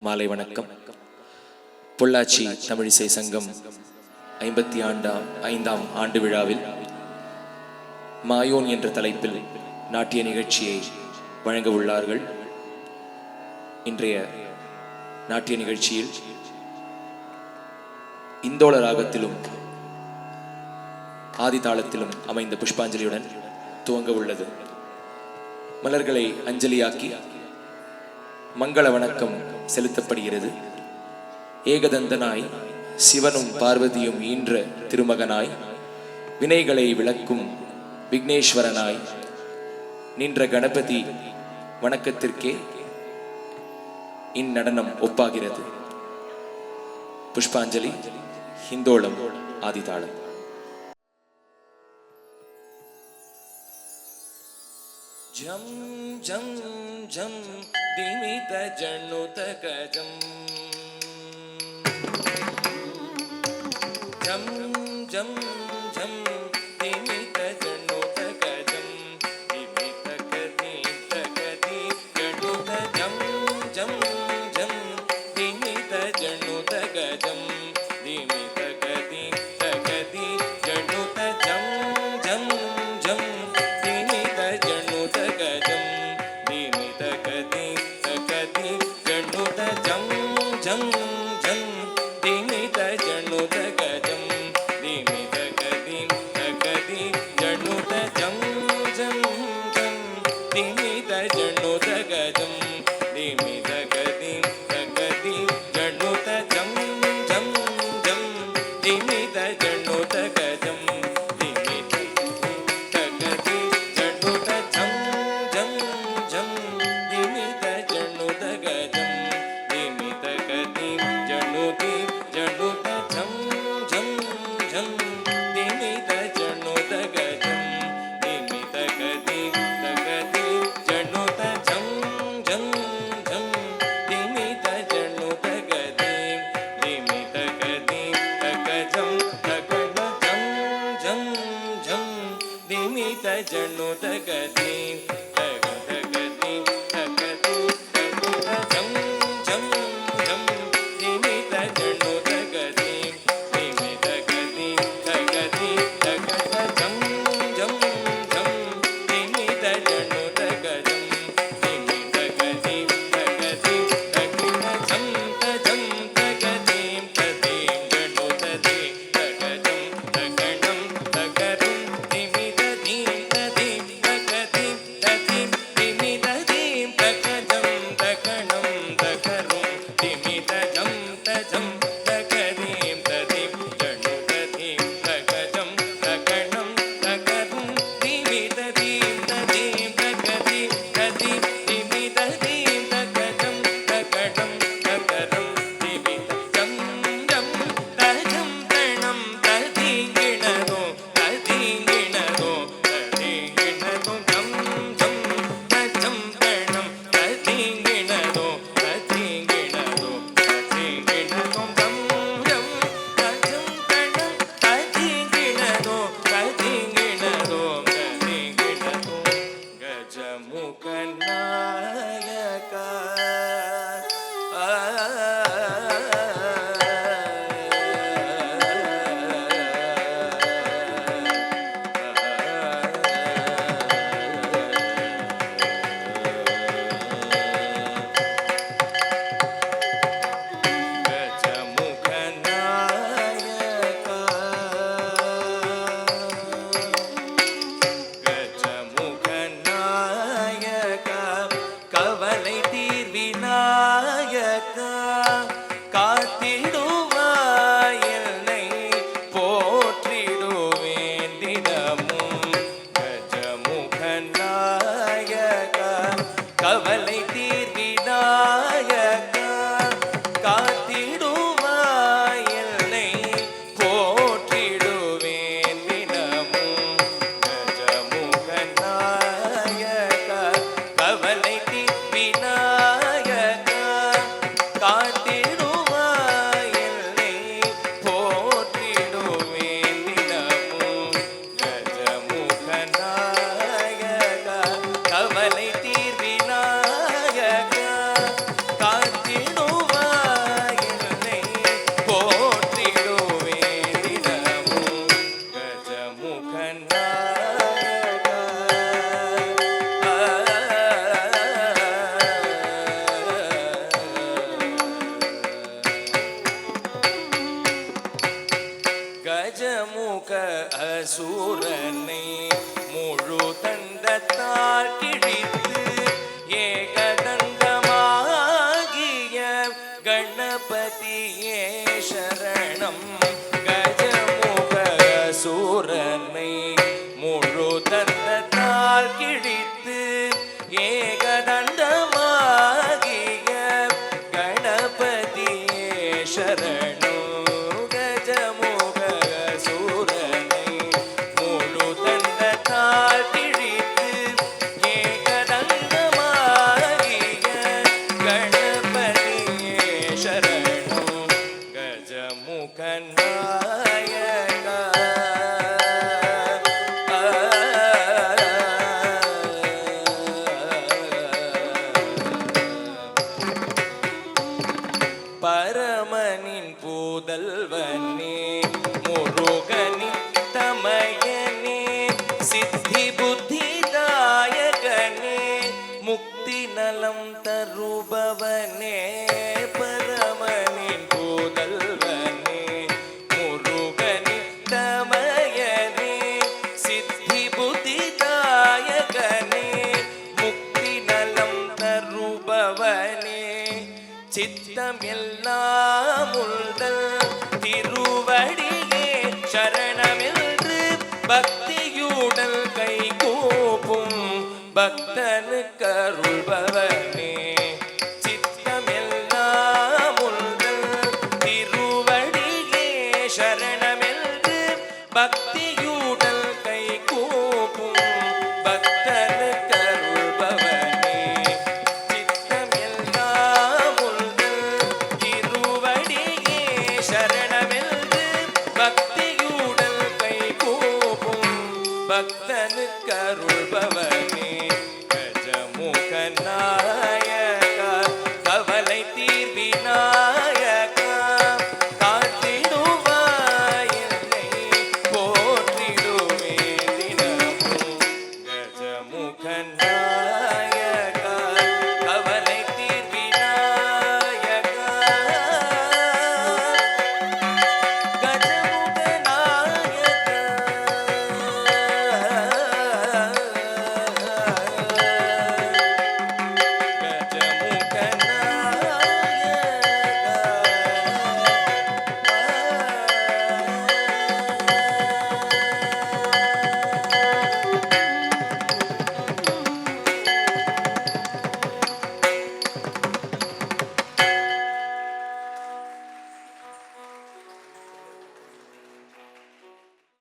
மாலை வணக்கம். பொள்ளாச்சி தமிழிசை சங்கம் 55ஆம் ஆண்டு விழாவில் மாயோன் என்ற தலைப்பில் நாட்டிய நிகழ்ச்சியை வழங்க உள்ளார்கள். இன்றைய நாட்டிய நிகழ்ச்சியில் இந்தோள ராகத்திலும் ஆதிதாளத்திலும் அமைந்த புஷ்பாஞ்சலியுடன் துவங்க உள்ளது. மலர்களை அஞ்சலியாக்கி மங்கள வணக்கம் செலுத்தப்படுகிறது. ஏகதந்தனாய் சிவனும் பார்வதியும் ஈன்ற திருமகனாய் வினைகளை விளக்கும் விக்னேஸ்வரனாய் நின்ற கணபதி வணக்கத்திற்கே இந்நடனம் ஒப்பாகிறது. புஷ்பாஞ்சலி, ஹிந்தோளம், ஆதிதாளம். ஜம் ஜம் ஜம் திமித ஜனுத கஜம் ஜம் ஜம் ஜம் திமித ஜனுத கஜம் திமித கதி தகதி ஜனுத ஜம் ஜம் ஜம் திமித ஜனுத கஜம் திமித கதி தகதி ஜனுத ஜம் ஜம் ஜம் திமித ஜனுத கஜம் திமித கதி தகதி ஜனுத ஜம் ஜம் ஜம் திமித ஜனுத கஜம் திமித கதி தகதி ஜனுத ஜம் ஜம் ஜம் திமித ஜனுத கஜம் திமித கதி தகதி ஜனுத ஜம் ஜம் ஜம் திமித ஜனுத கஜம் திமித தகதி ஜனுத ஜம் ஜம் ஜம் திமித ஜனுத கஜம் திமித கதி ஜனுதி ஜனுத ஜம் ஜம் ஜம் திமித ஜனுத கஜம் திமித கதி தகதி ஜனுத ஜம் ஜம் ஜம் திமித ஜனுத கதி திமித கதி தகஜம் தகட ஜம் ஜம் ஜம் திமித ஜனுத கதி தகத கதி தகதி தகுத ஜம் ஜம் ஜம் திமித ஜனுத கதி திமித கதி தகதி தகத ஜம் ஜம் ஜம் திமித ஜனுத கஜம் திமித கதி தகதி தகுத ஜம் தஜம் தகதீம் ததீம் ஜனுத தி தகஜம் தகணம் தகரும் திமித தீம் ததீம் தகதீம் ததீம் திமித தீம் தகஜம் தகணம் தகரும் திமித ஜம் தஜம் தகதீம் ததீம் ஜனுத தீம் தகஜம் தகணம் தகரும் திமித தீம் ததீம் தகதீம் ததீம் திமித தீம் தகஜம் தகணம் தகரும் திமித ஜம் ஜம் தஜம் தணம் ததீங்கிணதோ ததீங்கிணதோ ததீங்கிணதோ ஜம் ஜம் தஜம் தணம் ததீங்கிணதோ ததீங்கிணதோ ததீங்கிணதோ ஜம் ஜம் தஜம் தணம் ததீங்கிணதோ ததீங்கிணதோ ததீங்கிணதோ கஜமுக நாயக கஜமுக நாயக கஜமுக நாயக கவலை தீர்விநாயக காத்திடுவாய் என்னை போற்றிடுவேன் தினமும் கஜமுக நாயக கவலை தீர்விநாயக காத்திடுவாய் என்னை போற்றிடுவேன் தினமும் கஜமுக நாயக கவலை தீர்விநாயக காத்திடு கஜமுக அசுரனை முழு தண்டத்தால் கிழித்து ஏகதண்டமாகிய கணபதியே சரணம். கஜமுக அசுரனை முழு தண்டத்தால் கிழித்து ஏகதண்டமாகிய கணபதியே சரணம். கஜமுக அசுரனை முழு தண்டத்தால் கிழித்து ஏகதண்டமாகிய கணபதியே சரணம். கஜமுக நாயகா பரமனின் புதல்வனே முருகனின் தமையனே சித்தி புத்திதாயகனே முக்தி நலம் தருபவனே. பரமனின் புதல்வனே முருகனின் தமையனே சித்தி புத்திதாயகனே முக்தி நலம் தருபவனே. சித்தம் எல்லாம் உள்தல் திருவடியே சரணமென்று பக்தியுடல் கை கூப்பும் பக்தனுக்கு அருள்பவனே.